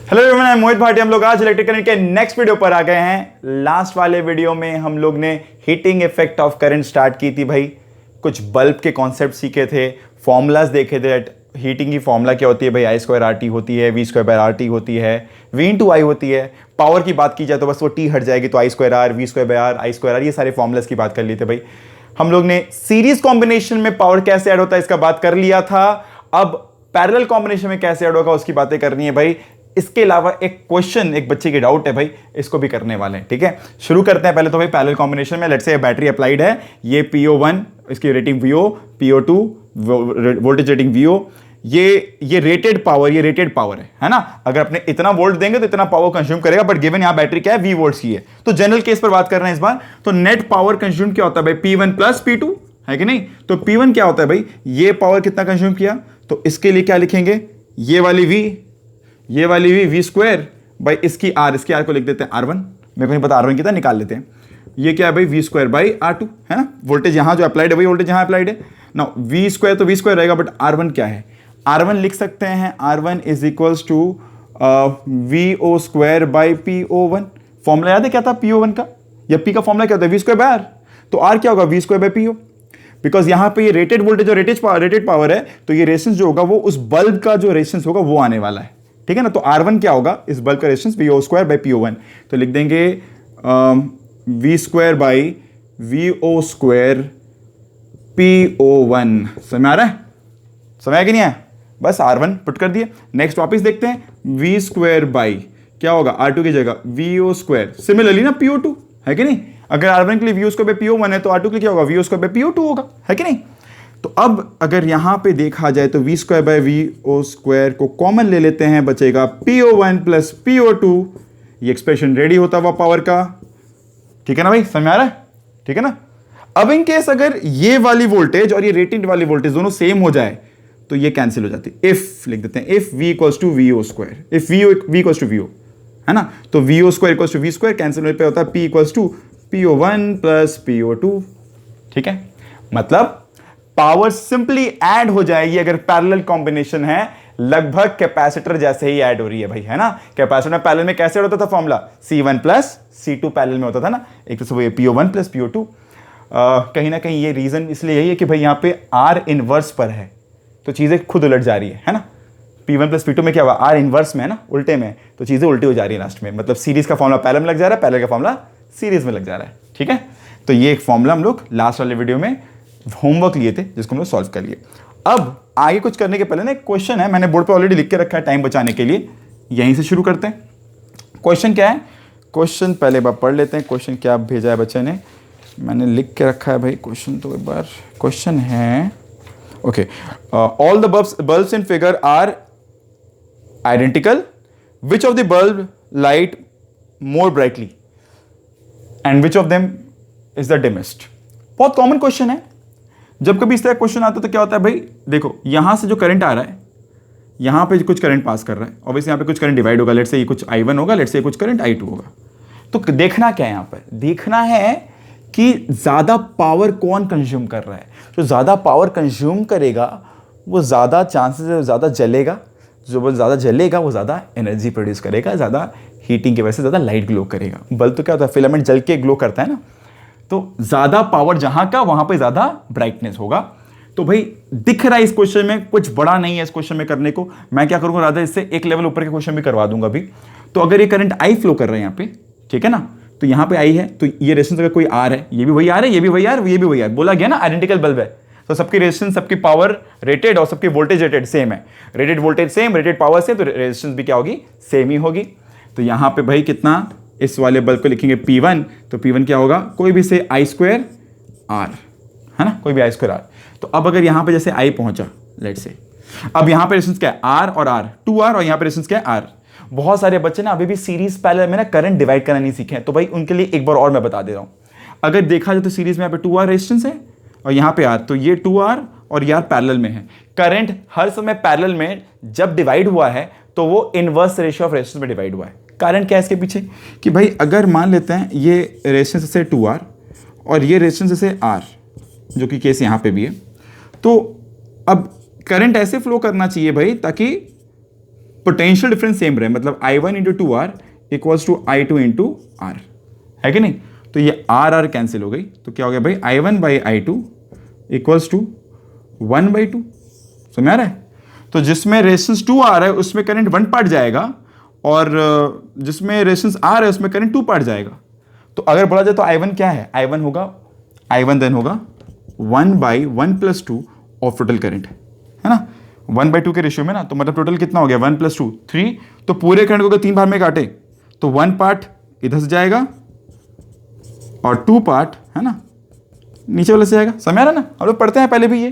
Hello everyone, मैं मोहित भाटी। हम लोग आज इलेक्ट्रिक करंट के नेक्स्ट वीडियो पर आ गए हैं। लास्ट वाले वीडियो में हम लोग ने heating effect of current start की थी भाई। कुछ बल्ब के कॉन्सेप्ट सीखे थे, फॉर्मूलाज देखे थे। हीटिंग की फॉर्मूला क्या होती है भाई? आई स्क्वायर आर टी होती है, V square by R T होती है, वी इंटू आई होती है। पावर की बात की जाए तो बस वो टी हट जाएगी, तो I square R, V square by R, I square R, ये सारे फॉर्मूलाज की बात कर ली थी भाई। हम लोग ने सीरीज कॉम्बिनेशन में पावर कैसे ऐड होता है इसका बात कर लिया था। अब पैरेलल कॉम्बिनेशन में कैसे ऐड होगा उसकी बातें करनी है भाई। इसके अलावा एक क्वेश्चन, एक बच्चे की डाउट है भाई, इसको भी करने वाले हैं। ठीक है, शुरू करते हैं। पहले तो भाई पैरेलल कॉम्बिनेशन में लेट्स से बैटरी अप्लाइड है, ये PO1, इसकी rating VO, PO2 voltage rating VO, ये रेटेड पावर है ना। अगर अपने इतना वोल्ट देंगे तो इतना पावर कंज्यूम करेगा, बट गिवन यहां बैटरी क्या है, V वोल्ट्स की है। तो जनरल केस पर बात कर रहे हैं इस बार। तो नेट पावर कंज्यूम क्या होता है भाई? P1 प्लस P2 है कि नहीं? तो P1 क्या होता है भाई? ये पावर कितना कंज्यूम किया, तो इसके लिए क्या लिखेंगे? ये वाली V स्क्वायर बाई इसकी R को लिख देते हैं R1। मेरे को नहीं पता R1 कितना, निकाल लेते हैं। ये क्या है भाई? V स्क्वायर बाई R2 है ना। वोल्टेज यहां जो अप्लाइड है वही वोल्टेज यहां अप्लाइड है ना। V स्क्वायर तो V स्क्वायर रहेगा, बट R1 क्या है? R1 लिख सकते हैं, R1 is equals to VO square by PO1। Formula याद है क्या था PO1 का, या P का फॉर्मूला क्या होता है? V square by R। तो R क्या होगा? V square by PO। Because यहां पे ये रेटेड वोल्टेज और रेटेड पावर है, तो ये रेजिस्टेंस जो होगा वो उस बल्ब का जो रेजिस्टेंस होगा वो आने वाला है। ठीक है ना। तो R1 क्या होगा? इस बल्ब का resistance VO square by PO1। तो लिख देंगे V square by VO square PO1। समझ में आ रहा है? समझ कि नहीं है? बस R1 पुट कर दिए। नेक्स्ट वापस देखते हैं, V स्क्वायर बाई क्या होगा? R2 की जगह VO स्क्वायर। सिमिलरली ना PO2 है कि नहीं? अगर R1 के लिए VO स्क्वायर बाई PO1 है तो R2 के लिए क्या होगा? VO स्क्वायर बाई PO2 होगा, है कि नहीं? तो अब अगर यहां पे देखा जाए तो V square by VO square को कॉमन ले लेते हैं, बचेगा PO1 प्लस PO2। ये एक्सप्रेशन रेडी होता हुआ पावर का। ठीक है ना भाई, समझ में आ रहा है? ठीक है ना। अब इन केस अगर ये वाली वोल्टेज और ये रेटेड वाली वोल्टेज दोनों सेम हो जाए तो ये कैंसिल हो जाती है। इफ लिख देते हैं, if V equals to VO square, if V equals to VO है ना, तो VO square equals to V square cancel होने पे होता है P equals to PO1 plus PO2। ठीक है, मतलब पावर सिंपली ऐड हो जाएगी अगर पैरेलल कॉम्बिनेशन है, लगभग कैपेसिटर जैसे ही ऐड हो रही है भाई, है ना। कैपेसिटर में पैरेलल में कैसे होता था formula? C1 plus C2 parallel में होता था ना। एक तो ये PO1 प्लस PO2। कहीं ना कहीं ये रीजन इसलिए यही है कि भाई यहाँ पे R इनवर्स पर है, तो चीजें खुद उलट जा रही है ना। P1 प्लस P2 में क्या हुआ? R इनवर्स में है ना, उल्टे में, तो चीजें उल्टी हो जा रही है लास्ट में। मतलब सीरीज का फॉर्मूला पैरेलल में लग जा रहा है, पैरेलल का फॉर्मूला सीरीज में लग जा रहा है। ठीक है, तो ये एक फॉर्मूला हम लोग लास्ट वाले वीडियो में होमवर्क लिए थे, जिसको हम लोग सॉल्व कर लिए। अब आगे कुछ करने के पहले ना एक क्वेश्चन है, मैंने बोर्ड पे ऑलरेडी लिख के रखा है टाइम बचाने के लिए। यहीं से शुरू करते हैं। क्वेश्चन क्या है? क्वेश्चन पहले बार पढ़ लेते हैं। क्वेश्चन क्या भेजा है बच्चे ने, मैंने लिख के रखा है भाई क्वेश्चन। तो एक बार क्वेश्चन है, okay, all the bulbs in figure are identical, which of the bulb light more brightly and which of them is the dimmest. बहुत कॉमन क्वेश्चन है। जब कभी इस तरह क्वेश्चन आता है तो क्या होता है भाई, देखो यहां से जो करंट आ रहा है, यहां पे कुछ करंट पास कर रहा है, ऑब्वियसली यहां पे कुछ करंट डिवाइड होगा। लेट से ये कुछ I1 होगा, लेट से कुछ करंट I2 होगा। तो देखना क्या है यहां पर? देखना है कि ज्यादा पावर कौन कंज्यूम कर रहा है। जो ज्यादा पावर कंज्यूम करेगा वो ज्यादा चांसेस है ज्यादा जलेगा, जो ज्यादा जलेगा वो ज्यादा एनर्जी प्रोड्यूस करेगा, ज्यादा हीटिंग की वजह से ज्यादा लाइट ग्लो करेगा। बल्ब तो क्या होता है, फिलामेंट जल के ग्लो करता है ना। तो ज्यादा पावर जहां का वहां पे ज्यादा ब्राइटनेस होगा। तो भाई दिख रहा है इस क्वेश्चन में, कुछ बड़ा नहीं है इस क्वेश्चन में करने को। मैं क्या करूंगा, राधा इससे एक लेवल ऊपर के क्वेश्चन भी करवा दूंगा अभी। तो अगर ये करंट I फ्लो कर रहा है यहाँ पे, ठीक है ना, तो यहाँ पे I है, तो ये रेजिस्टेंस अगर कोई R है, ये भी वही R है, ये भी वही R, ये भी वही R, बोला गया ना आइडेंटिकल बल्ब है। तो सबकी रेजिस्टेंस, सबकी पावर रेटेड और सबकी वोल्टेज रेटेड सेम है। Rated voltage same, rated power same, तो रेजिस्टेंस भी क्या होगी? सेम ही होगी। तो यहाँ पे भाई कितना, इस वाले बल्ब को लिखेंगे P1, तो P1 क्या होगा? कोई भी से I स्क्वायर R है ना, कोई भी I स्क्वायर R। तो अब अगर यहां पे जैसे I पहुंचा, लेट से, अब यहां पे रेजिस्टेंस क्या है? R और R, 2R, और यहां पे रेजिस्टेंस क्या है? R। बहुत सारे बच्चे ना अभी भी सीरीज पैरेलल में ना करंट डिवाइड करना नहीं सीखे हैं, तो भाई उनके लिए एक बार और मैं बता दे रहा हूं। अगर देखा जाए तो सीरीज में यहाँ पे 2R रेजिस्टेंस है और यहां पे R, तो ये 2R और यार पैरेलल में है। करंट हर समय पैरेलल में जब डिवाइड हुआ है तो वो इनवर्स रेशियो ऑफ रेजिस्टेंस में डिवाइड हुआ है। कारण क्या है इसके पीछे कि भाई अगर मान लेते हैं ये रेजिस्टेंस से 2R और ये रेजिस्टेंस से R, जो कि केस यहाँ पे भी है, तो अब करंट ऐसे फ्लो करना चाहिए भाई ताकि पोटेंशियल डिफरेंस सेम रहे, मतलब I1 into two R equals to I2 into R, है कि नहीं? तो ये आर आर कैंसिल हो गई, तो क्या हो गया भाई, I1 by I2 equals to 1/2। समझ आ रहा है? तो जिसमें रेजिस्टेंस 2 आ रहा है उसमें करंट 1 पार्ट जाएगा, और जिसमें रेजिस्टेंस आ रहा है उसमें करंट 2 पार्ट जाएगा। तो अगर बोला जाए तो I1 क्या है, I1 देन होगा 1/1+2 ऑफ टोटल करंट, है ना, 1/2 के रेशियो में ना, तो मतलब टोटल कितना हो गया 1+2 3। तो पूरे करंट को अगर 3 भाग में काटे तो 1 पार्ट इधर से जाएगा और 2 पार्ट, है ना, नीचे वाले से जाएगा। समझ आ रहा ना, हम लोग पढ़ते हैं पहले भी ये।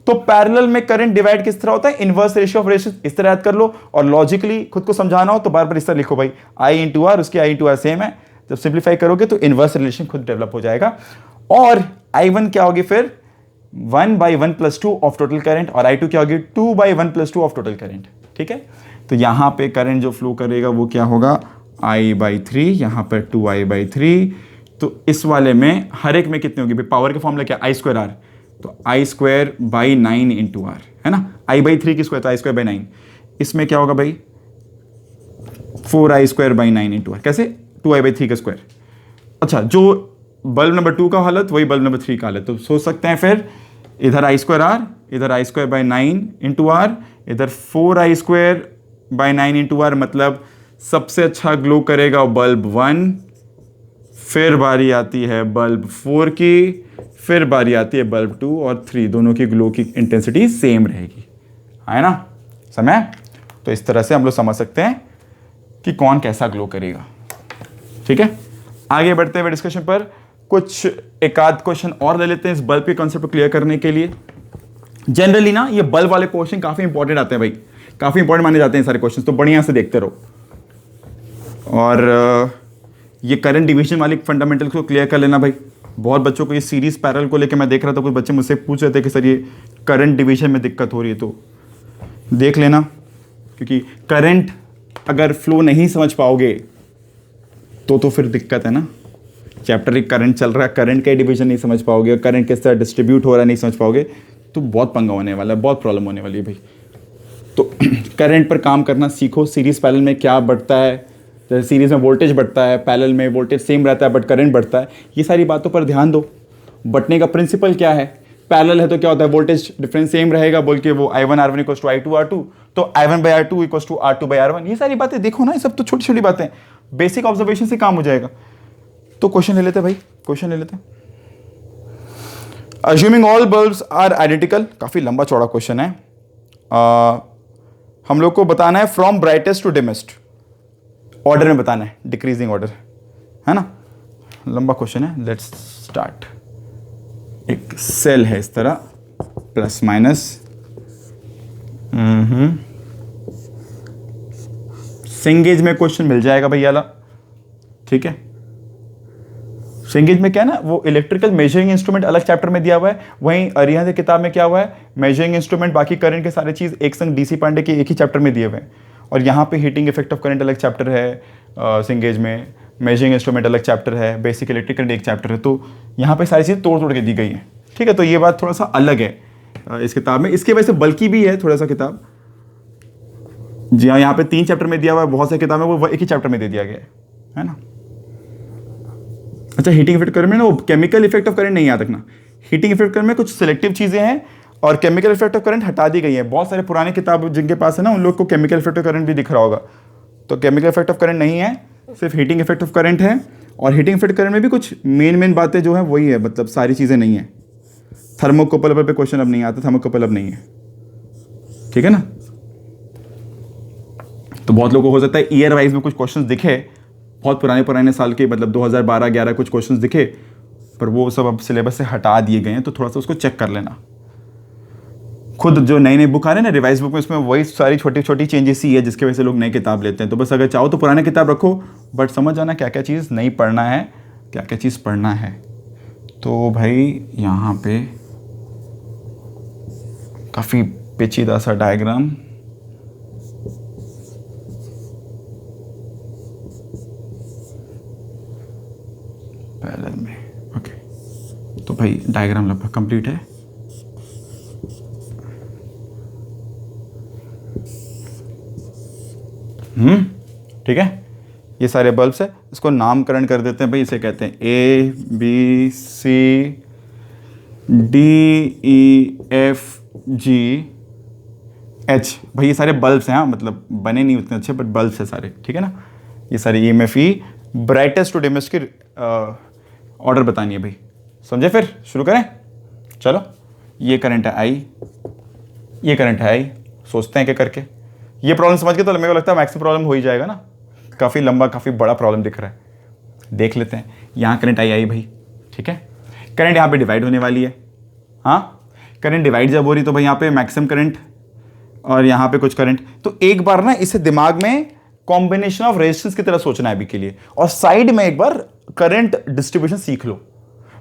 तो पैरेलल में करंट डिवाइड किस तरह होता है, इनवर्स रेशियो ऑफ रेशियो, इस तरह याद कर लो। और लॉजिकली खुद को समझाना हो तो बार बार इस तरह लिखो भाई, I इंटू आर, उसकी I इंटू आर सेम है। जब सिंप्लीफाई करोगे तो इनवर्स रिलेशन खुद डेवलप हो जाएगा। और I1 क्या होगी फिर 1/1+2 ऑफ टोटल करंट, और I2 क्या होगी 2/1+2 ऑफ टोटल करंट। ठीक है, तो यहां पे करंट जो फ्लो करेगा वो क्या होगा I/3, यहां पर 2I/3। तो इस वाले में हर एक में कितनी होगी भाई, पावर का फॉर्मूला क्या, I²R, तो I²/9 इंटू आर, है ना, I/3 की स्क्वायर तो I²/9। इसमें क्या होगा भाई 4I²/9 इंटू आर, कैसे 2I/3 का स्क्वायर। अच्छा, जो बल्ब नंबर 2 का हालत वही बल्ब नंबर 3 का हालत, तो सोच सकते हैं फिर इधर I²R, इधर I²/9 इंटू आर, इधर 4I²/9 इंटू आर, मतलब सबसे अच्छा ग्लो करेगा बल्ब 1, फिर बारी आती है बल्ब 4 की, फिर बारी आती है बल्ब 2 और 3, दोनों की ग्लो की इंटेंसिटी सेम रहेगी, है ना, समय। तो इस तरह से हम लोग समझ सकते हैं कि कौन कैसा ग्लो करेगा। ठीक है, आगे बढ़ते हुए डिस्कशन पर कुछ एक आध क्वेश्चन और ले लेते हैं इस बल्ब के कॉन्सेप्ट को क्लियर करने के लिए। जनरली ना ये बल्ब वाले क्वेश्चन काफी इंपॉर्टेंट आते हैं भाई, काफी इंपॉर्टेंट माने जाते हैं सारे क्वेश्चन, तो बढ़िया से देखते रहो। और ये करंट डिवीजन वाली फंडामेंटल्स को क्लियर कर लेना भाई। बहुत बच्चों को ये सीरीज पैरेलल को लेकर मैं देख रहा था, कुछ बच्चे मुझसे पूछ रहे थे कि सर ये करंट डिवीजन में दिक्कत हो रही है, तो देख लेना, क्योंकि करंट अगर फ्लो नहीं समझ पाओगे तो फिर दिक्कत है ना। चैप्टर एक करंट चल रहा है, करंट का डिवीजन नहीं समझ पाओगे, करंट किस तरह डिस्ट्रीब्यूट हो रहा है नहीं समझ पाओगे, तो बहुत पंगा होने वाला है, बहुत प्रॉब्लम होने वाली है भाई। तो करंट पर काम करना सीखो। सीरीज पैरेलल में क्या बढ़ता है, जैसे सीरीज में वोल्टेज बढ़ता है, पैरेलल में वोल्टेज सेम रहता है बट करंट बढ़ता है, ये सारी बातों पर ध्यान दो। बटने का प्रिंसिपल क्या है, पैरेलल है तो क्या होता है, वोल्टेज डिफरेंस सेम रहेगा बोल के वो I1 R1 equals to I2 R2, तो I1/R2 equals to R2 R1। ये सारी बातें देखो ना, ये सब तो छोटी छोटी बातें, बेसिक ऑब्जर्वेशन से काम हो जाएगा। तो क्वेश्चन ले लेते हैं भाई, क्वेश्चन ले लेते हैं। Assuming all bulbs are identical, काफी लंबा चौड़ा क्वेश्चन है। हम लोग को बताना है फ्रॉम ब्राइटेस्ट टू डिमेस्ट, ऑर्डर में बताना है, डिक्रीजिंग ऑर्डर, है ना, लंबा क्वेश्चन है। Let's start. एक सेल है इस तरह, प्लस माइनस, सिंगेज में क्वेश्चन मिल जाएगा भैया ला, ठीक है। सिंगेज में क्या है ना, वो इलेक्ट्रिकल मेजरिंग इंस्ट्रूमेंट अलग चैप्टर में दिया हुआ है, वहीं अरिहंत की किताब में क्या हुआ है, मेजरिंग इंस्ट्रूमेंट बाकी करंट के सारे चीज एक संग डीसी पांडे के एक ही चैप्टर में दिए हुए हैं। और यहाँ पे हीटिंग इफेक्ट ऑफ करंट अलग चैप्टर है सिंगेज में, मेजरिंग इंस्ट्रूमेंट अलग चैप्टर है, बेसिक इलेक्ट्रिक करंट एक चैप्टर है। तो यहाँ पे सारी चीज़ तोड़ तोड़ के दी गई है, ठीक है। तो ये बात थोड़ा सा अलग है इस किताब में, इसके वजह से बल्कि भी है थोड़ा सा किताब। जी हाँ, यहाँ पे 3 चैप्टर में दिया हुआ है, बहुत सारी किताबें वो एक ही चैप्टर में दे दिया गया है ना। अच्छा, हीटिंग इफेक्ट करंट में ना वो केमिकल इफेक्ट ऑफ करंट नहीं याद रखना। हीटिंग इफेक्ट करंट में कुछ सिलेक्टिव चीज़ें हैं और केमिकल इफेक्ट ऑफ करंट हटा दी गई है। बहुत सारे पुराने किताब जिनके पास है ना, उन लोग को केमिकल इफेक्ट ऑफ करंट भी दिख रहा होगा। तो केमिकल इफेक्ट ऑफ करंट नहीं है, सिर्फ हीटिंग इफेक्ट ऑफ करंट है। और हीटिंग इफेक्ट करंट में भी कुछ मेन बातें जो है वही है, मतलब सारी चीज़ें नहीं है। थर्मोकपल पे क्वेश्चन अब नहीं आता, थर्मोकपल अब नहीं है, ठीक है ना। तो बहुत लोगों को हो सकता है ईयर वाइज में कुछ क्वेश्चंस दिखे, बहुत पुराने साल के, मतलब 2012-11 कुछ क्वेश्चंस दिखे, पर वो सब अब सिलेबस से हटा दिए गए हैं। तो थोड़ा सा उसको चेक कर लेना खुद। जो नई बुक आ रहे हैं ना रिवाइज बुक में, उसमें वही सारी छोटी छोटी चेंजेस ही है जिसकी वजह से लोग नई किताब लेते हैं। तो बस अगर चाहो तो पुरानी किताब रखो, बट समझ जाना क्या क्या चीज़ नहीं पढ़ना है, क्या क्या चीज़ पढ़ना है। तो भाई यहाँ पे काफ़ी पेचीदा सा डायग्राम, पैरेलल में, ओके। तो भाई डायग्राम लगभग कंप्लीट है। ठीक है, ये सारे बल्ब्स है, इसको नामकरण कर देते हैं भाई, इसे कहते हैं A B C D E F G H. भाई ये सारे बल्ब्स हैं, हाँ, मतलब बने नहीं उतने अच्छे बट बल्ब्स है सारे, ठीक है ना। ये सारे EMFE ब्राइटेस्ट टू डिमेस्ट की ऑर्डर बतानी है भाई, समझे। फिर शुरू करें, चलो। ये करंट है आई, ये करंट है आई, सोचते हैं क्या करके। ये प्रॉब्लम समझ के तो मेरे को लगता है मैक्सिमम प्रॉब्लम हो ही जाएगा ना, काफ़ी लंबा काफ़ी बड़ा प्रॉब्लम दिख रहा है। देख लेते हैं, यहाँ करंट आई भाई, ठीक है। करंट यहाँ पे डिवाइड होने वाली है, हाँ, करंट डिवाइड जब हो रही तो भाई यहाँ पे मैक्सिमम करंट और यहाँ पे कुछ करंट। तो एक बार ना इसे दिमाग में कॉम्बिनेशन ऑफ रेजिस्टेंस की तरह सोचना है अभी के लिए, और साइड में एक बार करंट डिस्ट्रीब्यूशन सीख लो,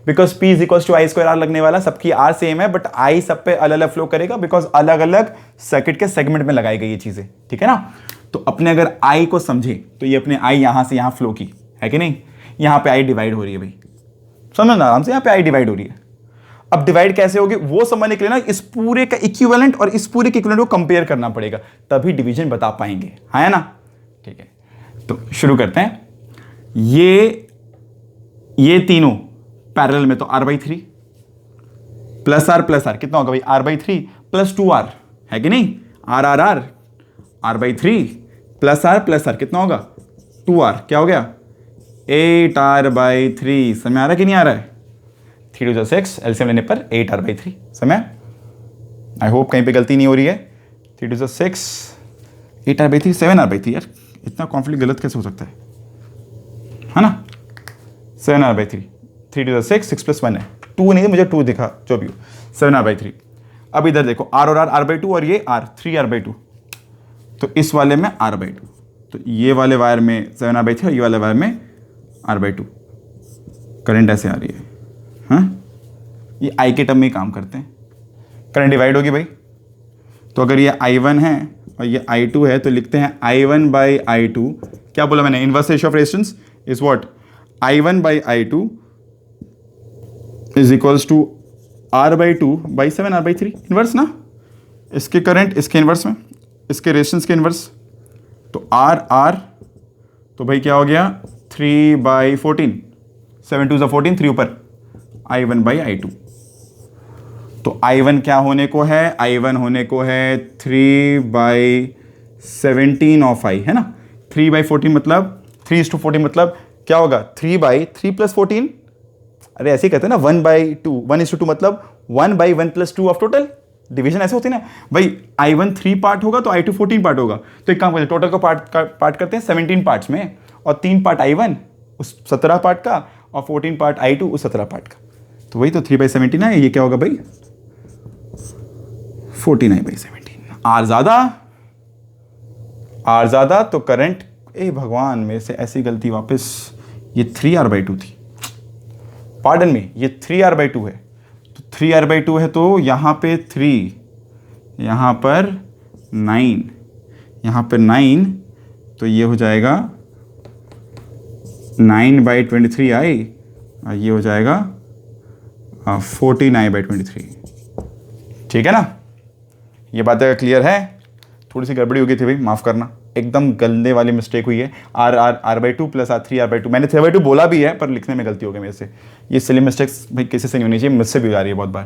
because P is equal to I square R लगने वाला, सबकी आर सेम है बट आई सब पे अलग अलग फ्लो करेगा, बिकॉज अलग अलग सर्किट के सेगमेंट में लगाई गई ये चीजें, ठीक है ना। तो अपने अगर आई को समझे तो ये अपने आई यहां से यहां फ्लो की है कि नहीं, यहां पे आई डिवाइड हो रही है भाई, समझो ना आराम से, यहां पे आई डिवाइड हो रही है। अब डिवाइड कैसे होगी वो समझने के लिए ना इस पूरे का इक्विवेलेंट और इस पूरे के इक्विवेलेंट को कंपेयर करना पड़ेगा, तभी डिवीजन बता पाएंगे, है ना। ठीक है, तो शुरू करते हैं। ये तीनों पैरेलल में, तो R/3 प्लस आर कितना होगा भाई, R/3 प्लस 2R है कि नहीं, R R/3 प्लस आर कितना होगा 2R, क्या हो गया 8R/3। समय आ रहा है कि नहीं आ रहा है, 3 to 6 एलसीएम लेने पर 8R/3 समय। आई होप कहीं पे गलती नहीं हो रही है। 3 to 6 8R/3 7R/3, यार इतना कॉन्फ्लिक्ट गलत कैसे हो सकता है ना। 7R/3 3 to 6 + 1 है, 2 नहीं, मुझे 2 दिखा, जो भी हो 7R/3। अब इधर देखो R और R/2 और ये R 3R/2, तो इस वाले में R/2, तो ये वाले वायर में 7R/3 और ये वाले वायर में R/2। करंट ऐसे आ रही है, हाँ, ये आई के टर्म में ही काम करते हैं। करंट डिवाइड होगी भाई, तो अगर ये I1 है और ये I2 है तो लिखते हैं I1/I2। क्या बोला मैंने, inverse ratio of resistance is what, I1/I2 is equals to R/2/7R/3, inverse ना, इसके करंट इसके इनवर्स में, इसके रेजिस्टेंस के इनवर्स, तो R तो भाई क्या हो गया 3/14, 7 2 14, 3 ऊपर I1/I2। तो I1 क्या होने को है, I1 होने को है 3/17 ऑफ I, है ना। 3/14 मतलब 3:14 मतलब क्या होगा 3/3 + 14, अरे ऐसे ही कहते हैं ना, 1/2 1:2 मतलब 1/1 + 2 ऑफ टोटल। डिवीजन ऐसे होती है ना भाई, I1 3 पार्ट होगा तो I2 14 पार्ट होगा। तो एक काम करते हैं, टोटल को पार्ट करते हैं 17 पार्ट्स में, और 3 पार्ट I1 उस 17 पार्ट का और 14 पार्ट I2 उस 17 पार्ट का, तो वही तो 3/17 है। ये क्या होगा भाई 49/17। आर ज़्यादा तो करंट, ए भगवान मेरे से ऐसी गलती वापस, ये 3R/2 थी, पार्डन में, ये 3R/2 है, तो 3R/2 है तो यहाँ पे 3, यहाँ पर 9, यहाँ पर 9, तो ये हो जाएगा 9/23I, और ये हो जाएगा 49/23। ठीक है ना, ये बातें क्लियर है। थोड़ी सी गड़बड़ी हो गई थी भाई, माफ़ करना, एकदम गलने वाली मिस्टेक हुई है। R/2 प्लस 3R/2, मैंने 3/2 बोला भी है पर लिखने में गलती हो गई मेरे से। ये सिली मिस्टेक्स भाई किसी से नहीं होनी चाहिए, मुझसे भी आ रही है बहुत बार।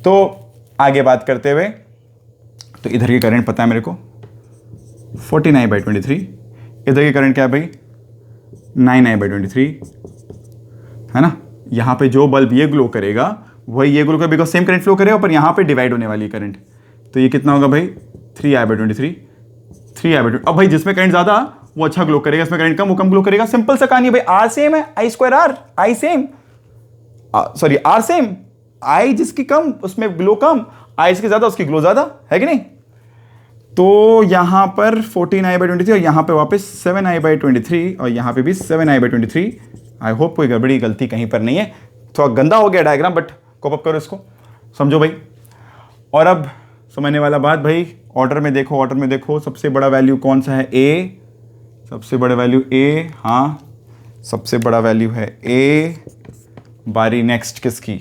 तो आगे बात करते हुए, तो इधर की करंट पता है मेरे को 49/23, इधर की करंट क्या है भाई 9I/23, है ना। यहाँ पे जो बल्ब ये ग्लो करेगा वही ये ग्लो करेगा, बिकॉज सेम करंट फ्लो करेगा, पर यहाँ पे डिवाइड होने वाली करंट, तो ये कितना होगा भाई 3I/23, 3I/23। अब भाई जिसमें करंट ज़्यादा वो अच्छा ग्लो करेगा, इसमें करंट कम वो कम ग्लो करेगा। सिंपल सा कहानी है भाई, आर सेम है, I2R, I same, sorry R same, I जिसकी कम उसमें ग्लो कम, I जिसकी ज़्यादा उसकी ग्लो ज़्यादा, है कि नहीं। तो यहाँ पर 14I/23 और यहाँ पे वापस 7I/23 और यहाँ पे भी 7I/23। आई होप कोई गड़बड़ी गलती कहीं पर नहीं है। थोड़ा गंदा हो गया डायग्राम, बट कोप अप करो इसको, समझो भाई। और अब समझने वाला बात भाई, ऑर्डर में देखो, ऑर्डर में देखो, सबसे बड़ा वैल्यू कौन सा है, ए, सबसे बड़ा वैल्यू ए, हाँ सबसे बड़ा वैल्यू है ए। बारी नेक्स्ट किसकी,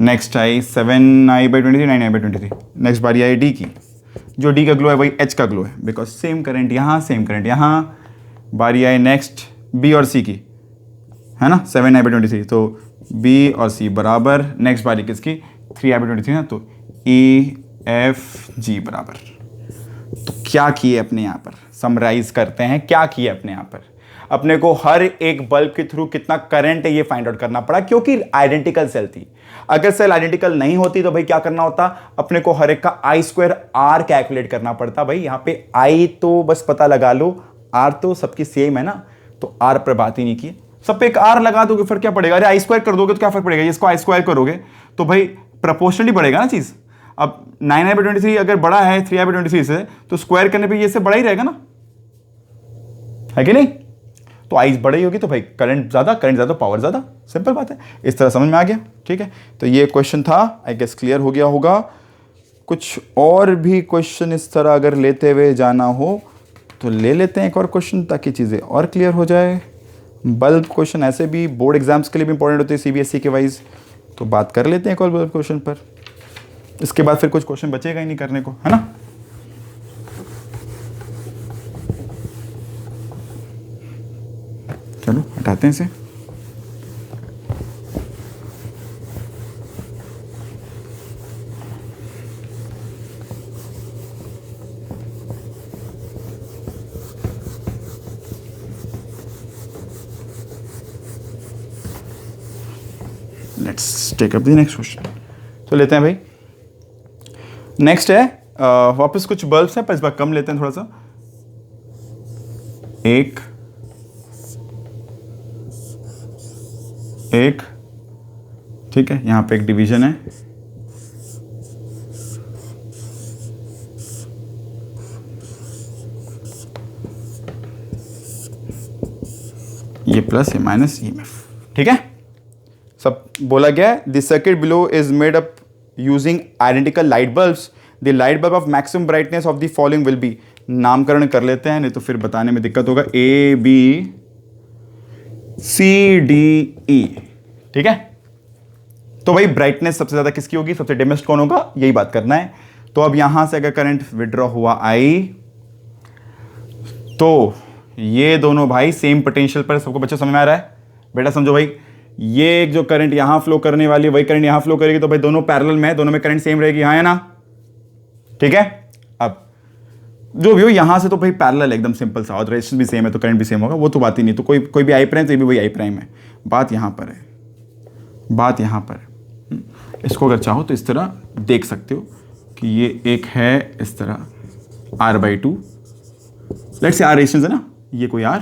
next I 7I/23, 9I/23, next बारी आई डी की, जो डी का ग्लो है वही एच का ग्लो है, बिकॉज सेम करंट यहाँ, सेम करंट यहाँ। बारी आई नेक्स्ट बी और सी की, है ना, 7I/23, तो बी और सी बराबर। नेक्स्ट बारी किसकी, 3I/23 ना, तो ई एफ जी बराबर। तो क्या किए अपने यहाँ पर, समराइज करते हैं क्या किए अपने यहाँ पर। अपने को हर एक बल्ब के थ्रू कितना करंट है ये फाइंड आउट करना पड़ा, क्योंकि आइडेंटिकल सेल थी। अगर सेल आइडेंटिकल नहीं होती तो भाई क्या करना होता, अपने को हर एक का I²R कैलकुलेट करना पड़ता। भाई यहाँ पे I तो बस पता लगा लो, R तो सबकी सेम है ना, तो R पर बात ही नहीं की। सब पे एक R लगा दोगे फिर क्या पड़ेगा, अरे I² कर दोगे तो क्या फर्क पड़ेगा, इसको I² करोगे तो भाई प्रोपोर्शनली बढ़ेगा ना चीज। अब 9I/23 अगर बड़ा है 3I/23 से, तो स्क्वायर करने पे ये से बड़ा ही रहेगा ना, है कि नहीं। तो आई बड़ा ही होगी तो भाई करंट ज़्यादा पावर ज़्यादा, सिंपल बात है। इस तरह समझ में आ गया, ठीक है। तो ये क्वेश्चन था, आई गेस क्लियर हो गया होगा। कुछ और भी क्वेश्चन इस तरह अगर लेते हुए जाना हो तो ले लेते हैं एक और क्वेश्चन, ताकि चीज़ें और क्लियर हो जाए। बल्ब क्वेश्चन ऐसे भी बोर्ड एग्जाम्स के लिए भी इंपॉर्टेंट होते हैं CBSE के वाइज, तो बात कर लेते हैं एक और बल्ब क्वेश्चन पर। इसके बाद फिर कुछ क्वेश्चन बचेगा ही नहीं करने को, है ना। चलो हटाते हैं इसे। Let's take up the next question. तो लेते हैं भाई, नेक्स्ट है वापस कुछ बल्ब्स हैं पर इस बार कम लेते हैं थोड़ा सा। एक ठीक है, यहां पे एक डिवीजन है, ये प्लस ये माइनस EMF, ठीक है। सब बोला गया है। The circuit below is made up using identical light bulbs. The light bulb of maximum brightness of the following will be. नामकरण कर लेते हैं, नहीं तो फिर बताने में दिक्कत होगा। ABCDE, ठीक है। तो भाई ब्राइटनेस सबसे ज्यादा किसकी होगी, सबसे डिमेस्ट कौन होगा, यही बात करना है। तो अब यहां से अगर करंट विड्रॉ हुआ I, तो ये दोनों भाई सेम पोटेंशियल पर, सबको बच्चे समझ में आ रहा है बेटा, समझो भाई। ये जो करंट यहां फ्लो करने वाली है वही करंट यहां फ्लो करेगी, तो भाई दोनों पैरेलल में है, दोनों में करंट सेम रहेगी, हाँ है ना, ठीक है। अब जो भी हो यहां से तो भाई पैरेलल एकदम सिंपल सा, और रेजिस्टेंस भी सेम है तो करंट भी सेम होगा, वो तो बात ही नहीं। तो कोई भी I प्राइम तो ये भी वही I प्राइम है। बात यहां पर है, बात यहां पर है। इसको अगर चाहो तो इस तरह देख सकते हो कि ये एक है इस तरह R/2, let's say R resistance है ना, ये कोई R,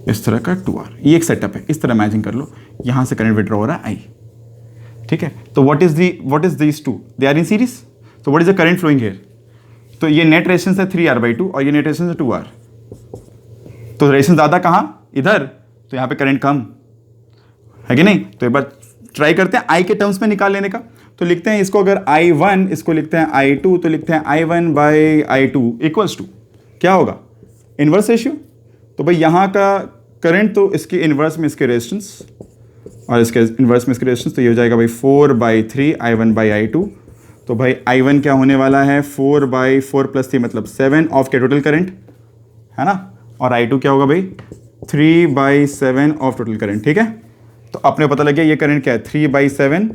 इस तरह का 2R, ये एक सेटअप है। इस तरह इमेजिन कर लो, यहां से करंट विड्रॉ हो रहा है I, ठीक है। तो what is these two, they are in series, तो what is the current flowing here. तो ये नेट रेजिस्टेंस है 3R/2 और ये नेट रेजिस्टेंस है 2R। तो रेजिस्टेंस ज्यादा कहां, इधर, तो यहां पे करंट कम है कि नहीं। तो एक बार ट्राई करते हैं I के टर्म्स में निकाल लेने का। तो लिखते हैं इसको, अगर I1, इसको लिखते हैं I2, तो लिखते हैं I1/I2 इक्वल्स टू क्या होगा, इनवर्स रेशियो। तो भाई यहाँ का करंट तो इसके इनवर्स में इसके रेजिस्टेंस, और इसके इनवर्स में इसके रेजिस्टेंस, तो ये हो जाएगा भाई 4/3 I1/I2। तो भाई I1 क्या होने वाला है, 4/4 + 3 मतलब 7 ऑफ के टोटल करंट, है ना। और I2 क्या होगा भाई, 3/7 ऑफ टोटल करंट, ठीक है। तो अपने पता लग गया ये करंट क्या है, 3/7,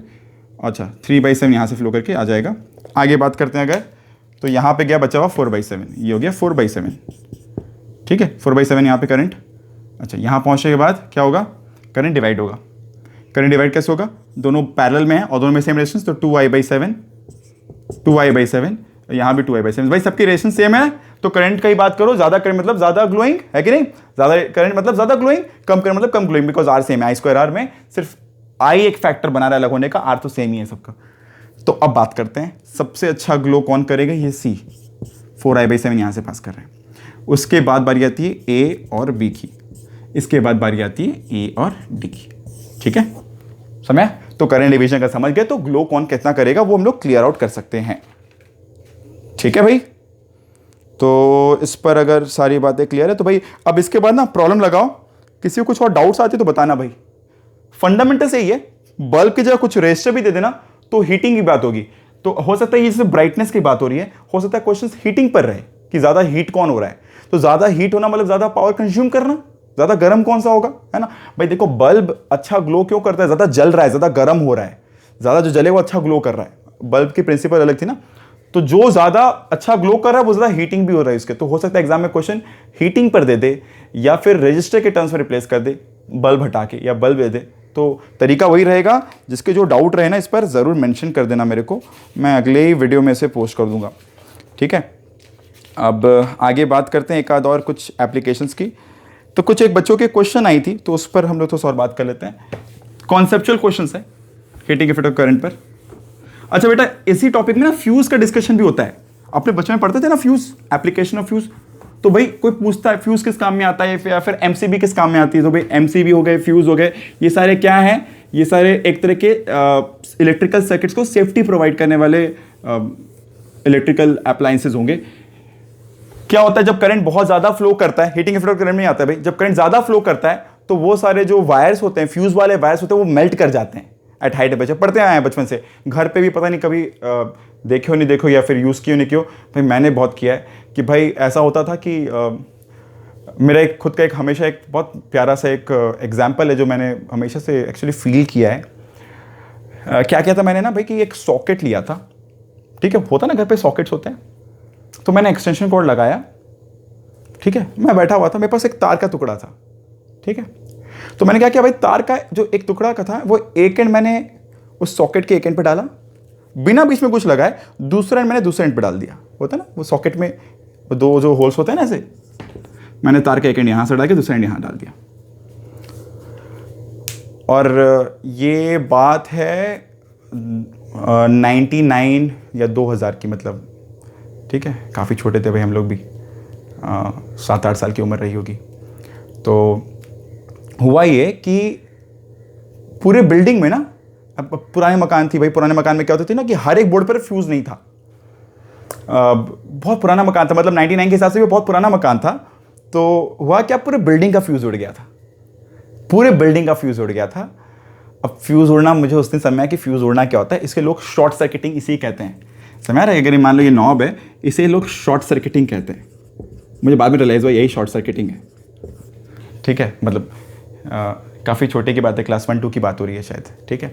अच्छा 3/7 यहाँ से फ्लो करके आ जाएगा। आगे बात करते हैं अगर, तो यहाँ पे गया बचा हुआ 4/7, ये हो गया 4/7, ठीक है। 4/7 यहाँ पे करंट, अच्छा यहाँ पहुँचने के बाद क्या होगा, करंट डिवाइड होगा। करंट डिवाइड कैसे होगा, दोनों पैरेलल में है और दोनों में सेम रेजिस्टेंस, तो 2I/7, 2I/7, यहाँ भी 2I/7। भाई सबकी रेजिस्टेंस सेम है, तो करंट का ही बात करो, ज्यादा करंट मतलब ज्यादा ग्लोइंग, है कि नहीं। ज्यादा करंट मतलब ज्यादा ग्लोइंग, कम करंट मतलब कम ग्लोइंग, बिकॉज R सेम है। I²R में सिर्फ I एक फैक्टर बना रहा है अलग होने का, R तो सेम ही है सबका। तो अब बात करते हैं सबसे अच्छा ग्लो कौन करेगा, ये C, 4I/7 यहाँ से पास कर रहे हैं। उसके बाद बारी आती है A और B की, इसके बाद बारी आती है E और D की, ठीक है। समझ, तो करंट डिवीजन का समझ गए, तो ग्लो कौन कितना करेगा वो हम लोग क्लियर आउट कर सकते हैं, ठीक है भाई। तो इस पर अगर सारी बातें क्लियर है तो भाई अब इसके बाद ना प्रॉब्लम लगाओ, किसी को कुछ और डाउट्स आते तो बताना भाई। फंडामेंटल सही है, बल्ब की जगह कुछ रेजिस्टर भी दे देना तो हीटिंग की बात होगी। तो हो सकता है ये जैसे ब्राइटनेस की बात हो रही है, हो सकता है क्वेश्चन हीटिंग पर रहे कि ज्यादा हीट कौन हो रहा है। तो ज्यादा हीट होना मतलब ज्यादा पावर कंज्यूम करना, ज्यादा गर्म कौन सा होगा, है ना भाई। देखो बल्ब अच्छा ग्लो क्यों करता है, ज्यादा जल रहा है, ज्यादा गर्म हो रहा है, ज्यादा जो जले वो अच्छा ग्लो कर रहा है। बल्ब की प्रिंसिपल अलग थी ना। तो जो ज्यादा अच्छा ग्लो कर रहा है वो ज्यादा हीटिंग भी हो रहा है इसके। तो हो सकता है एग्जाम में क्वेश्चन हीटिंग पर दे दे या फिर रजिस्टर के टर्म्स में रिप्लेस कर दे, बल्ब हटा के या बल्ब दे दे। तो तरीका वही रहेगा। जिसके जो डाउट रहे ना इस पर ज़रूर मेंशन कर देना मेरे को, मैं अगले ही वीडियो में से पोस्ट कर दूंगा, ठीक है। अब आगे बात करते हैं एक आध और कुछ एप्लीकेशंस की। तो कुछ एक बच्चों के क्वेश्चन आई थी तो उस पर हम लोग थोड़ा और बात कर लेते हैं। कॉन्सेप्चुअल क्वेश्चंस है हीटिंग इफेक्ट ऑफ करंट पर। अच्छा बेटा, इसी टॉपिक में ना फ्यूज का डिस्कशन भी होता है। अपने बच्चों में पढ़ते थे ना फ्यूज, एप्लीकेशन ऑफ फ्यूज। तो भाई कोई पूछता है फ्यूज किस काम में आता है या फिर एमसीबी किस काम में आती है। तो भाई एमसीबी हो गए, फ्यूज हो गए, ये सारे क्या हैं, ये सारे एक तरह के इलेक्ट्रिकल सर्किट्स को सेफ्टी प्रोवाइड करने वाले इलेक्ट्रिकल अप्लायंसेज होंगे। क्या होता है जब करंट बहुत ज्यादा फ्लो करता है, हीटिंग इफेक्ट करंट में आता है भाई, जब करंट ज्यादा फ्लो करता है तो वो सारे जो वायर्स होते हैं, फ्यूज वाले वायर्स होते हैं, वो मेल्ट कर जाते हैं एट हाई टेम्परेचर। पढ़ते आए हैं बचपन से, घर पे भी पता नहीं कभी देखो नहीं देखो या फिर यूज़ कियो नहीं कियो, भाई मैंने बहुत किया है कि भाई ऐसा होता था कि मेरा एक खुद का एक हमेशा एक बहुत प्यारा सा एक एग्जाम्पल है जो मैंने हमेशा से एक्चुअली फील किया है। क्या किया था मैंने ना भाई कि एक सॉकेट लिया था, ठीक है, होता ना घर पे सॉकेट्स होते हैं, तो मैंने एक्सटेंशन कॉर्ड लगाया, ठीक है, मैं बैठा हुआ था, मेरे पास एक तार का टुकड़ा था, ठीक है। तो मैंने क्या किया भाई, तार का जो एक टुकड़ा का था वो एक एंड मैंने उस सॉकेट के एक एंड पे डाला, बिना बीच में कुछ लगाए, दूसरा एंड मैंने दूसरे एंड पे डाल दिया। होता ना वो सॉकेट में वो दो जो होल्स होते हैं ना, ऐसे मैंने तार का एक एंड यहां से डाल के दूसरा एंड यहां डाल दिया। और ये बात है 99 या 2000 की, मतलब ठीक है, काफ़ी छोटे थे भाई हम लोग भी, 7-8 साल की उम्र रही होगी। तो हुआ ये कि पूरे बिल्डिंग में ना, अब पुराने मकान थी भाई, पुराने मकान में क्या होती थी ना कि हर एक बोर्ड पर फ्यूज़ नहीं था। बहुत पुराना मकान था, मतलब 99 के हिसाब से भी बहुत पुराना मकान था। तो हुआ क्या, पूरे बिल्डिंग का फ्यूज़ उड़ गया था, पूरे बिल्डिंग का फ्यूज़ उड़ गया था। अब फ्यूज़ उड़ना, मुझे उस दिन समझा कि फ्यूज़ उड़ना क्या होता है। इसके लोग शॉर्ट सर्किटिंग इसी कहते हैं, समझ रहे। अगर मान लो ये नॉब है, इसे लोग शॉर्ट सर्किटिंग कहते हैं। मुझे बाद में रियलाइज़ हुआ यही शॉर्ट सर्किटिंग है, ठीक है। मतलब काफ़ी छोटे की बात है, क्लास 1-2 की बात हो रही है शायद, ठीक है,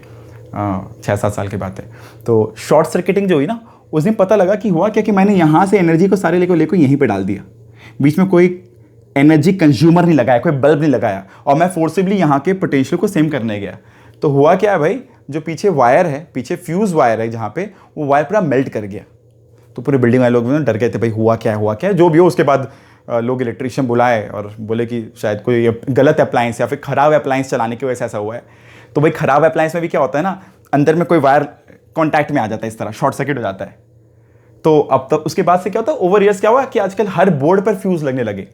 6-7 साल की बात है। तो शॉर्ट सर्किटिंग जो हुई ना, उस दिन पता लगा कि हुआ क्या कि मैंने यहाँ से एनर्जी को सारे लेकर यहीं पे डाल दिया, बीच में कोई एनर्जी कंज्यूमर नहीं लगाया, कोई बल्ब नहीं लगाया, और मैं फोर्सिबली यहाँ के पोटेंशियल को सेम करने गया। तो हुआ क्या है भाई, जो पीछे वायर है, पीछे फ्यूज़ वायर है जहाँ पे, वो वायर पूरा मेल्ट कर गया। तो पूरे बिल्डिंग वाले लोग डर गए थे भाई, हुआ क्या है, हुआ क्या है, जो भी हो। उसके बाद लोग इलेक्ट्रिशियन बुलाए और बोले कि शायद कोई गलत अप्लायंस या फिर ख़राब अप्लायंस चलाने की वजह से ऐसा हुआ है। तो भाई ख़राब अप्लायंस में भी क्या होता है ना, अंदर में कोई वायर कॉन्टैक्ट में आ जाता है, इस तरह शॉर्ट सर्किट हो जाता है। तो अब तक उसके बाद से क्या होता है, ओवर ईयर्स क्या हुआ कि आजकल हर बोर्ड पर फ्यूज़ लगने लगे।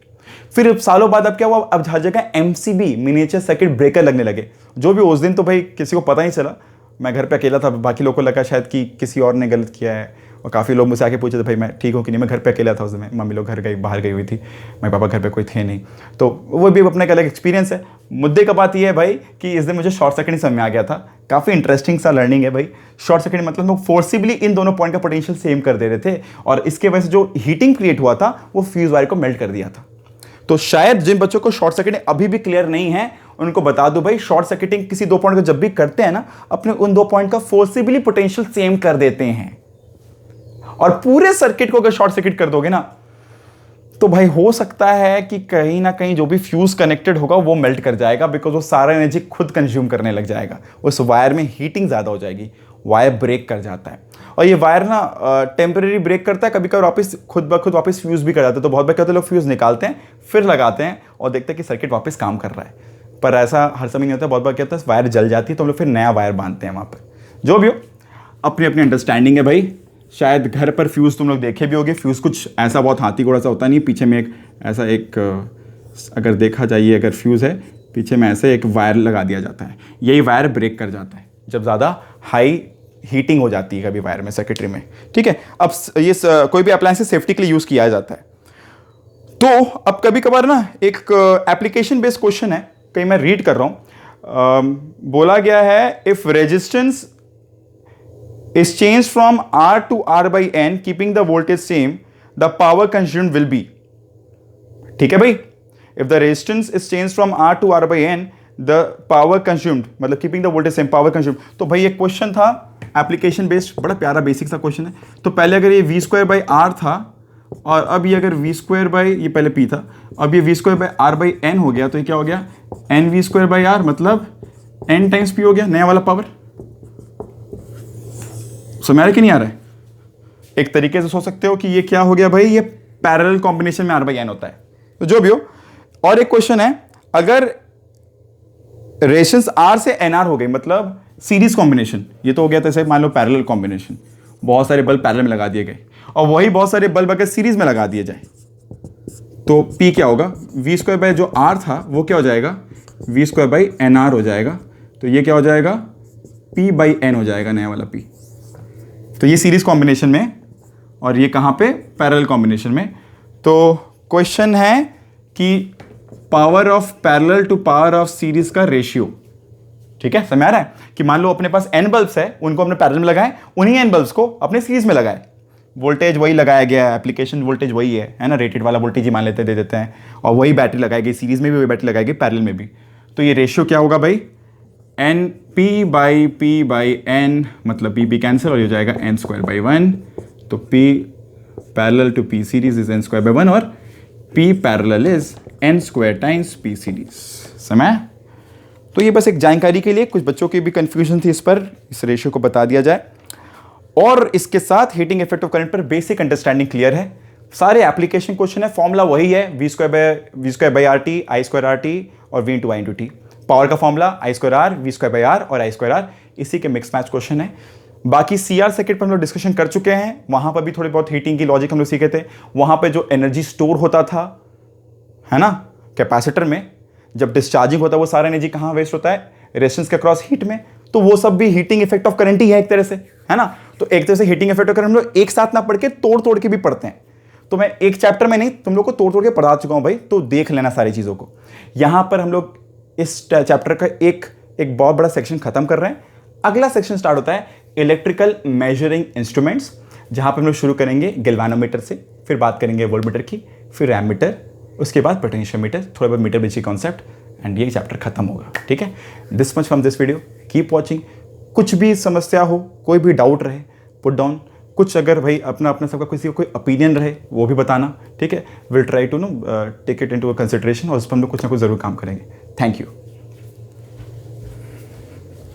फिर सालों बाद अब क्या हुआ, अब हर जगह एमसीबी मिनिएचर सर्किट ब्रेकर लगने लगे। जो भी उस दिन तो भाई किसी को पता नहीं चला, मैं घर पे अकेला था, बाकी लोगों को लगा शायद कि किसी और ने गलत किया है। और काफ़ी लोग मुझसे आके पूछे थे भाई मैं ठीक हूँ कि नहीं। मैं घर पे अकेला था उस दिन, मम्मी लोग घर गई, बाहर गई हुई थी, मेरे पापा घर पे कोई थे नहीं। तो वो भी अपना एक अलग एक्सपीरियंस है। मुद्दे का बात ये है भाई कि इस दिन मुझे शॉर्ट सर्किट समझ में आ गया था। काफ़ी इंटरेस्टिंग सा लर्निंग है भाई। शॉर्ट सर्किट मतलब लोग फोर्सिबली इन दोनों पॉइंट का पोटेंशियल सेम कर दे रहे थे, और इसके वजह से जो हीटिंग क्रिएट हुआ था वो फ्यूज वायर को मेल्ट कर दिया था। तो शायद जिन बच्चों को शॉर्ट सर्किटिंग अभी भी क्लियर नहीं है, उनको बता दो भाई, शॉर्ट सर्किटिंग किसी दो पॉइंट को जब भी करते हैं ना, अपने उन दो पॉइंट का फोर्सिबली पोटेंशियल सेम कर देते हैं। और पूरे सर्किट को अगर शॉर्ट सर्किट कर दोगे ना, तो भाई हो सकता है कि कहीं ना कहीं जो भी फ्यूज कनेक्टेड होगा वो मेल्ट कर जाएगा, बिकॉज वो सारा एनर्जी खुद कंज्यूम करने लग जाएगा। उस वायर में हीटिंग ज़्यादा हो जाएगी, वायर ब्रेक कर जाता है। और ये वायर ना टेम्परेरी ब्रेक करता है, कभी कभी वापस खुद ब खुद वापस फ्यूज़ भी कर जाता है। तो बहुत बार कहते हैं लोग फ्यूज़ निकालते हैं, फिर लगाते हैं और देखते हैं कि सर्किट वापस काम कर रहा है, पर ऐसा हर समय नहीं होता। बहुत बार कहता है वायर जल जाती है, तो हम लोग फिर नया वायर बांधते हैं वहाँ पर। जो भी हो, अपनी अपनी अंडरस्टैंडिंग है भाई। शायद घर पर फ्यूज़ तुम लोग देखे भी होगे। फ्यूज़ कुछ ऐसा बहुत हाथी घोड़ा सा होता नहीं, पीछे में एक ऐसा एक अगर देखा जाइए, अगर फ्यूज़ है पीछे में ऐसे एक वायर लगा दिया जाता है, यही वायर ब्रेक कर जाता है जब ज़्यादा हाई हीटिंग हो जाती है कभी वायर में, सर्किटरी में, ठीक है। अब ये कोई भी अप्लायंस सेफ्टी के लिए यूज़ किया जाता है। तो अब कभी कभार ना एक एप्लीकेशन बेस्ड क्वेश्चन है, कहीं मैं रीड कर रहा हूँ, बोला गया है if resistance is change from R to R by N keeping the voltage same, the power consumed will be. ठीक है भाई, if the resistance is change from R to R by N the power consumed, मतलब keeping the voltage same power consumed. तो भाई एक question था application based, बड़ा प्यारा बेसिक सा क्वेश्चन है। तो पहले अगर ये v स्क्वायर बाई आर था और अब ये अगर v स्क्वायर बाई, ये पहले p था, अब ये v square by R by N हो गया, तो ये क्या हो गया N V square by R, मतलब n टाइम्स p हो गया नया वाला पावर। समझ आ रहा है कि नहीं आ रहा है? एक तरीके से सोच सकते हो कि ये क्या हो गया भाई, ये पैरेलल कॉम्बिनेशन में r बाई एन होता है। तो जो भी हो, और एक क्वेश्चन है, अगर रेशंस r से nr हो गई, मतलब सीरीज कॉम्बिनेशन, ये तो हो गया था मान लो पैरेलल कॉम्बिनेशन, बहुत सारे बल्ब पैरेलल में लगा दिए गए, और वही बहुत सारे बल्ब अगर सीरीज में लगा दिए जाए तो p क्या होगा, v स्क्वायर बाई जो r था वो क्या हो जाएगा, v स्क्वायर बाई nr हो जाएगा। तो ये क्या हो जाएगा, p बाई n हो जाएगा नया वाला p। तो ये सीरीज कॉम्बिनेशन में, और ये कहाँ पे, पैरेलल कॉम्बिनेशन में। तो क्वेश्चन है कि power of parallel to power of series का रेशियो। ठीक है, समझ आ रहा है कि मान लो अपने पास n बल्ब्स है, उनको अपने पैरेलल में लगाए, उन्हीं n बल्ब्स को अपने सीरीज में लगाए, वोल्टेज वही लगाया गया है, एप्लीकेशन वोल्टेज वही है ना, रेटेड वाला वोल्टेज ही मान लेते दे देते हैं, और वही बैटरी लगाई गई, सीरीज में भी वही बैटरी लगाई गई, पैरेलल में भी। तो ये रेशियो क्या होगा भाई, एन पी बाई एन, मतलब पी कैंसिल और ये हो जाएगा एन स्क्वायर बाई 1। तो P parallel to P series is N square by 1 और P parallel is N square times P series. समय तो ये बस एक जानकारी के लिए, कुछ बच्चों की भी कंफ्यूजन थी इस पर, इस रेशियो को बता दिया जाए। और इसके साथ हीटिंग इफेक्ट ऑफ करंट पर बेसिक अंडरस्टैंडिंग क्लियर है। सारे एप्लीकेशन क्वेश्चन है, फॉर्मूला वही है, V square by R T, I square R T और V into I into T. Power का formula I square R, V square by R और I square are, इसी के मिक्स मैच क्वेश्चन है। बाकी CR सर्किट पर हम लोग डिस्कशन कर चुके हैं, वहां पर भी थोड़ी बहुत हीटिंग की लॉजिक हम लोग सीखे थे। वहां पर जो एनर्जी स्टोर होता था, है ना, कैपेसिटर में जब डिस्चार्जिंग होता है, वो सारा एनर्जी कहाँ वेस्ट होता है, रेजिस्टेंस के क्रॉस हीट में। तो वो सब भी हीटिंग इफेक्ट ऑफ करंट ही है एक तरह से, है ना। तो एक तरह से हीटिंग इफेक्ट ऑफ करंट हम लोग एक साथ ना पढ़ के तोड़ तोड़ के भी पढ़ते हैं। तो मैं एक चैप्टर में नहीं, तुम लोग को तोड़ तोड़ के पढ़ा चुका हूं भाई, तो देख लेना सारी चीजों को। यहां पर हम लोग इस चैप्टर का एक बहुत बड़ा सेक्शन खत्म कर रहे हैं। अगला सेक्शन स्टार्ट होता है इलेक्ट्रिकल मेजरिंग इंस्ट्रूमेंट्स, जहां पर हम लोग शुरू करेंगे गैल्वेनोमीटर से, फिर बात करेंगे वोल्टमीटर की, फिर एमीटर, उसके बाद पोटेंशियोमीटर, थोड़ा बहुत मीटर बेची कॉन्सेप्ट, एंड ये चैप्टर खत्म होगा। ठीक है, this much from this video, keep watching. कुछ भी समस्या हो, कोई भी डाउट रहे, पुट डाउन। कुछ अगर भाई अपना सबका किसी का कोई ओपिनियन रहे, वो भी बताना। ठीक है, will try to take it into consideration, और उस पर हम लोग कुछ ना कुछ जरूर काम करेंगे। Thank you.